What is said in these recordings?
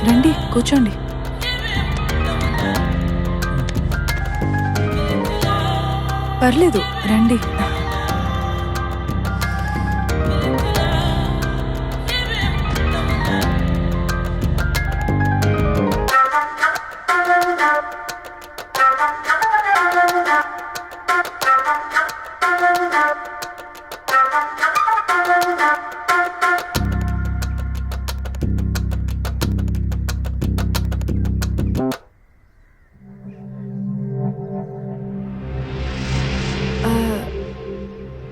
రండి, కూర్చోండి. పర్లేదు, రండి.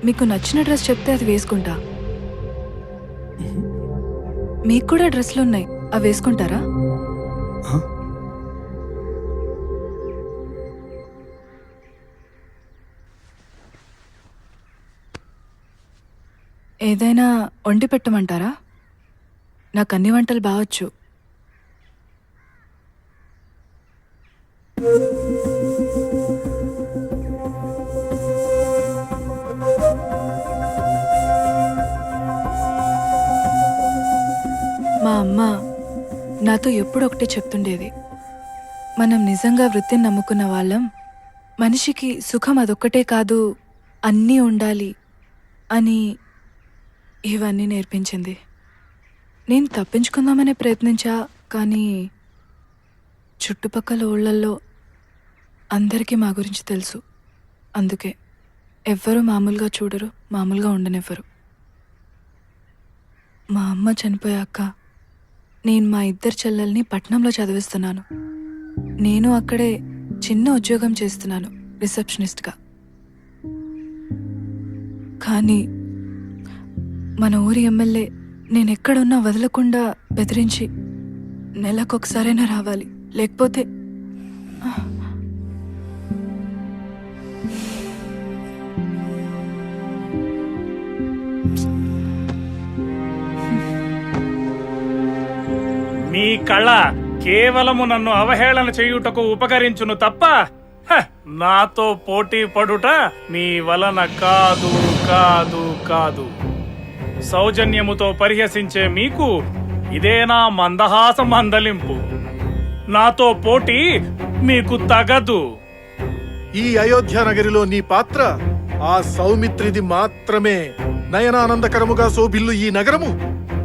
మీకు నచ్చిన డ్రెస్ చెప్తే అది వేసుకుంటా. మీకు కూడా డ్రెస్లు ఉన్నాయి, అవి వేసుకుంటారా? ఏదైనా వండి పెట్టమంటారా? నాకు అన్ని వంటలు బావచ్చు. మా అమ్మ నాతో ఎప్పుడు ఒకటే చెప్తుండేది, మనం నిజంగా వృత్తిని నమ్ముకున్న వాళ్ళం, మనిషికి సుఖం అదొక్కటే కాదు అన్నీ ఉండాలి అని. ఇవన్నీ నేర్పించింది. నేను తప్పించుకుందామనే ప్రయత్నించా, కానీ చుట్టుపక్కల ఊళ్ళల్లో అందరికీ మా గురించి తెలుసు. అందుకే ఎవ్వరూ మామూలుగా చూడరు, మామూలుగా ఉండనివ్వరు. మా అమ్మ చనిపోయాక నేను మా ఇద్దరు చెల్లెల్ని పట్నంలో చదివిస్తున్నాను. నేను అక్కడే చిన్న ఉద్యోగం చేస్తున్నాను, రిసెప్షనిస్ట్గా. కానీ మన ఊరి ఎమ్మెల్యే నేనెక్కడున్నా వదలకుండా బెదిరించి నెలకొకసారైనా రావాలి, లేకపోతే మీ కళ కేవలము నన్ను అవహేళన చేయుటకు ఉపకరించును తప్ప నాతో పోటీ పడుట మీ వలన కాదు కాదు కాదు. సౌజన్యముతో పరిహసించే మీకు ఇదేనా మందహాస మందలింపు? నాతో పోటీ మీకు తగదు. ఈ అయోధ్య నగరిలో నీ పాత్ర ఆ సౌమిత్రిది మాత్రమే. నయనానందకరముగా శోభిల్లు ఈ నగరము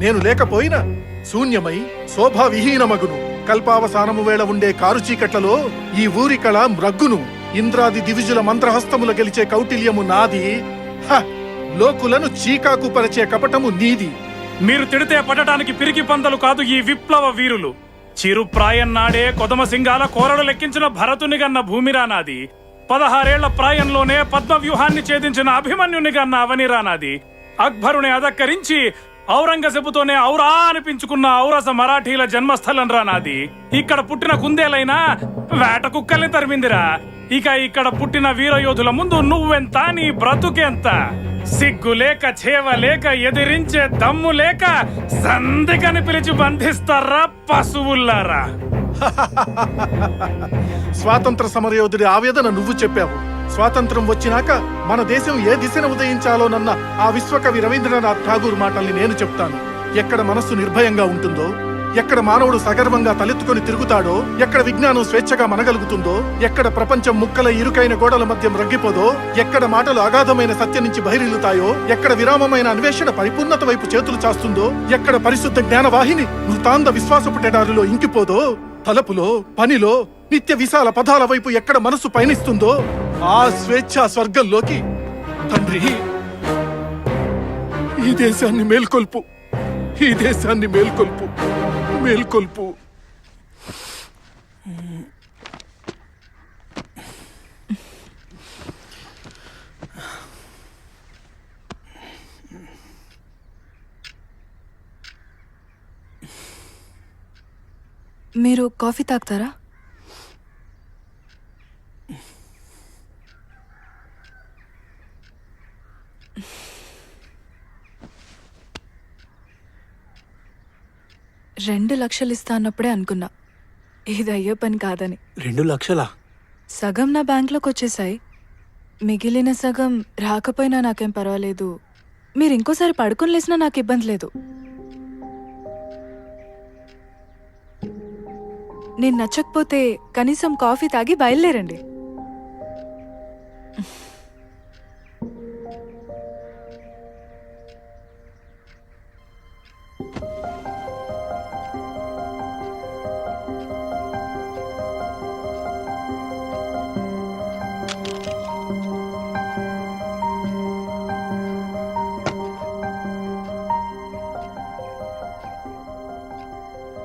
నేను లేకపోయినా శూన్యమై శోభావిహీనమగును. కల్పావసానము వేళ ఉండే కారుచీకట్లలో ఈ ఊరి కళ మ్రగ్గును. ఇంద్రాది దివిజుల మంత్రహస్తముల గెలిచే కౌటిల్యము నాది. లోకులను చీకాకు పరిచే కపటము నీది. మీరు తిడితే పడటానికి పిరికి పందలు కాదు ఈ విప్లవ వీరులు. చిరుప్రాయం నాడే కొదమ సింగాల కోరడు లెక్కించిన భరతునిగన్న భూమిరానాది. 16 ఏళ్ల ప్రాయంలోనే పద్మవ్యూహాన్ని ఛేదించిన అభిమన్యునిగన్న అవనిరానాది. అక్బరుని అధక్కరించి ఔరంగజేబుతోనే ఔరా అనిపించుకున్న ఔరస మరాఠీల జన్మస్థలం రానాది. ఇక్కడ పుట్టిన కుందేలైనా వేట కుక్కల్ని తరిమిందిరా. ఇక ఇక్కడ పుట్టిన వీరయోధుల ముందు నువ్వెంత, నీ బ్రతుకెంత? సిగ్గు లేక, చేవ లేక, ఎదిరించే దమ్ము లేక సంధికని పిలిచి బంధిస్తారా పశువుల్లారా? స్వాతంత్ర సమరయోధుడి ఆవేదన నువ్వు చెప్పావు. స్వాతంత్రం వచ్చినాక మన దేశం ఏ దిశను ఉదయించాలోనన్న ఆ విశ్వకవి రవీంద్రనాథ్ ఠాగూర్ మాటల్ని నేను చెప్తాను. ఎక్కడ మనస్సు నిర్భయంగా ఉంటుందో, ఎక్కడ మానవుడు సగర్వంగా తలెత్తుకొని తిరుగుతాడో, ఎక్కడ విజ్ఞానం స్వేచ్ఛగా మనగలుగుతుందో, ఎక్కడ ప్రపంచం ముక్కల ఇరుకైన గోడల మధ్య మ్రగ్గిపోదో, ఎక్కడ మాటలు అగాధమైన సత్యం నుంచి బహిరిల్లుతాయో, ఎక్కడ విరామమైన అన్వేషణ పరిపూర్ణత వైపు చేతులు చాస్తుందో, ఎక్కడ పరిశుద్ధ జ్ఞానవాహిని మృతాంధ విశ్వాసపు టెడారులో ఇంకిపోదో, తలపులో పనిలో నిత్య విశాల పదాల వైపు ఎక్కడ మనసు పయనిస్తుందో ఆ స్వేచ్ఛా స్వర్గంలోకి తండ్రి ఈ దేశాన్ని మేల్కొల్పు, ఈ దేశాన్ని మేల్కొల్పు, మేల్కొల్పు. మీరు కాఫీ తాగుతారా? $2 లక్షలు ఇస్తా అన్నప్పుడే అనుకున్నా ఇది అయ్యే పని కాదని. 2 లక్షలా? సగం నా బ్యాంక్లోకి వచ్చేసాయి, మిగిలిన సగం రాకపోయినా నాకేం పర్వాలేదు. మీరు ఇంకోసారి పడుకొని లేసినా నాకు ఇబ్బంది లేదు. నేను నచ్చకపోతే కనీసం కాఫీ తాగి బయలుదేరండి.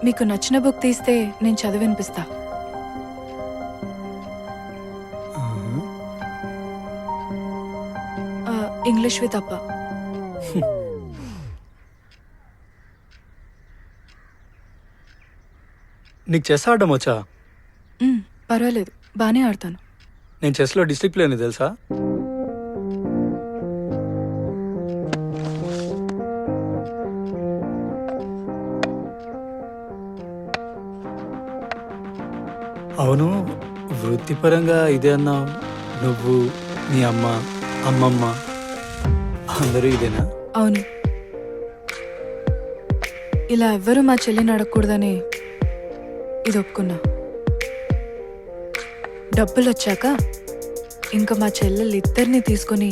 మీకు నచ్చిన బుక్ తీస్తే నేను చదివినిపిస్తా. ఇంగ్లీష్వి తప్ప. నీకు చెస్ ఆడడం వచ్చా? పర్వాలేదు, బానే ఆడతాను. నేను చెస్లో డిస్ట్రిక్ట్ ప్లేయర్ని తెలుసా? అవును, వృత్తిపరంగా ఇదే అన్నావు. నువ్వు, నీ అమ్మ, అమ్మమ్మ అందరూ ఇదేనా? అవును. ఇలా ఎవ్వరూ మా చెల్లిని అడగకూడదని ఇది ఒప్పుకున్నా. డబ్బులు వచ్చాక ఇంకా మా చెల్లెళ్ళు ఇద్దరిని తీసుకొని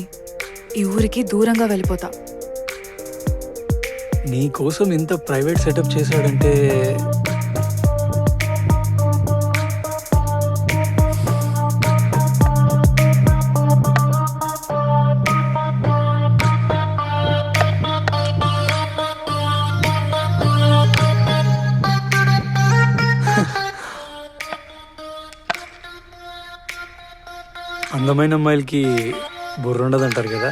ఈ ఊరికి దూరంగా వెళ్ళిపోతా. నీ కోసం ఇంత ప్రైవేట్ సెటప్ చేశాడంటే అందమైన అమ్మాయిలకి బుర్ర ఉండదంటారు కదా.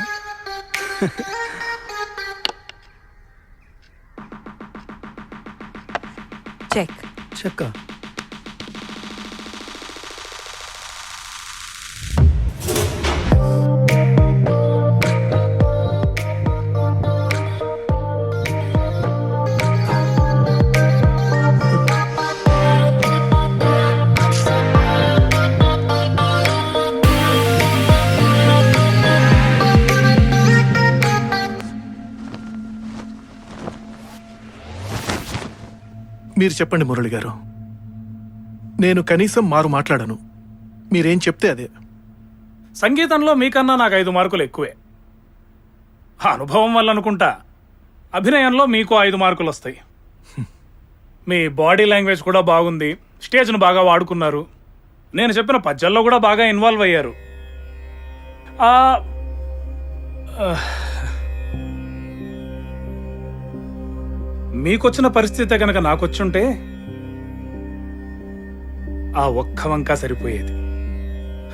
చెక్. చెక్క. మీరు చెప్పండి మురళి గారు, నేను కనీసం మారు మాట్లాడను. మీరేం చెప్తే అదే. సంగీతంలో మీకన్నా నాకు 5 మార్కులు ఎక్కువే. ఆ అనుభవం వల్ల అనుకుంటా. అభినయంలో మీకు 5 మార్కులు వస్తాయి. మీ బాడీ లాంగ్వేజ్ కూడా బాగుంది, స్టేజ్ను బాగా వాడుకున్నారు, నేను చెప్పిన పద్యాల్లో కూడా బాగా ఇన్వాల్వ్ అయ్యారు. మీకొచ్చిన పరిస్థితి కనుక నాకొచ్చుంటే ఆ ఒక్క వంక సరిపోయేది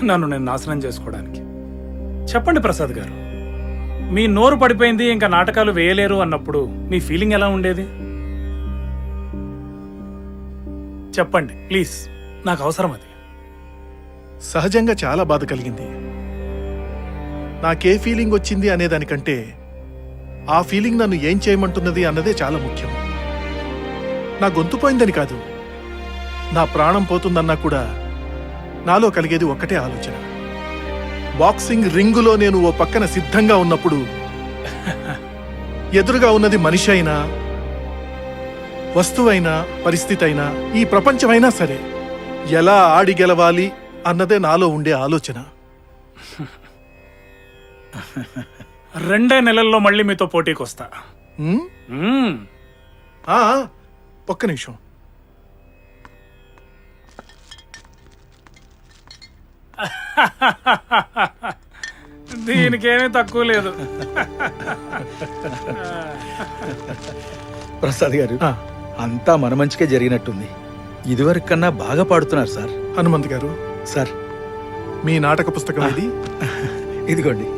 నన్ను నేను నాశనం చేసుకోవడానికి. చెప్పండి ప్రసాద్ గారు, మీ నోరు పడిపోయింది, ఇంకా నాటకాలు వేయలేరు అన్నప్పుడు మీ ఫీలింగ్ ఎలా ఉండేది? చెప్పండి ప్లీజ్, నాకు అవసరం అది. సహజంగా చాలా బాధ కలిగింది. నాకే ఫీలింగ్ వచ్చింది అనేదానికంటే ఆ ఫీలింగ్ నన్ను ఏం చేయమంటున్నది అన్నదే చాలా ముఖ్యం. నా గొంతు పోయిందని కాదు, నా ప్రాణం పోతుందన్నా కూడా నాలో కలిగేది ఒక్కటే ఆలోచన. బాక్సింగ్ రింగులో నేను ఓ పక్కన సిద్ధంగా ఉన్నప్పుడు ఎదురుగా ఉన్నది మనిషి అయినా, వస్తువైనా, పరిస్థితి అయినా, ఈ ప్రపంచమైనా సరే ఎలా ఆడి గెలవాలి అన్నదే నాలో ఉండే ఆలోచన. 2 నెలల్లో మళ్ళీ మీతో పోటీకి వస్తా. ఒక్క నిమిషం. దీనికేమీ తక్కువ లేదు. ప్రసాద్ గారు, అంతా మన మంచిగా జరిగినట్టుంది. ఇదివరకు కన్నా బాగా పాడుతున్నారు సార్. హనుమంత్ గారు, సార్ మీ నాటక పుస్తకం ఇది. ఇదిగోండి.